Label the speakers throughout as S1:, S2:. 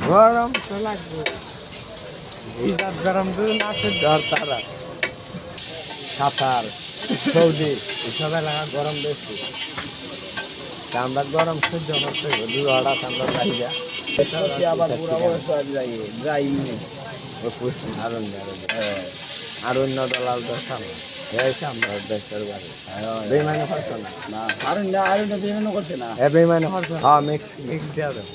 S1: গরম তো লাগবে এই রাত গরম তো না ধর তারা কাতার সৌদি এসব এলাকা গরম বেশি আমরা গরম সহ্য করতে দু হঠাৎ আমরা যাইয়া
S2: আবার পুরো অবস্থা যাই
S1: আরণ্য দলাল তো সামনে আমরা দেশের বাড়ি বেমানে খরচ না
S2: আরুন বেমানো করছে না
S1: বেমানে খরচ হ্যাঁ মিক্স দেওয়া যাবে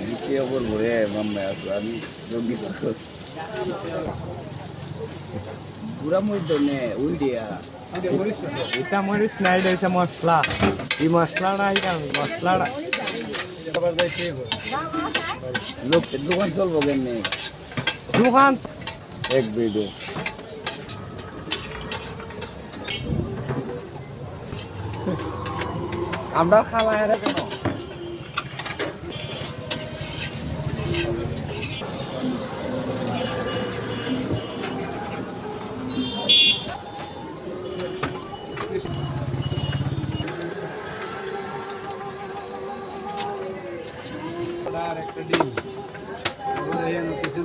S2: দ্বিতীয় করবো রে মাম্মা আসবো আমি জলদি করবো পুরা মধ্যে নে উল্টিয়া
S1: এটা মরিস না এটা হচ্ছে মশলা এই মশলাটা মশলাটা
S2: লোকের দোকান চলবো কেমনি
S1: দোকান এক ভিডিও আমরা খাওয়া এর কেন আর একটা ডিম কিছু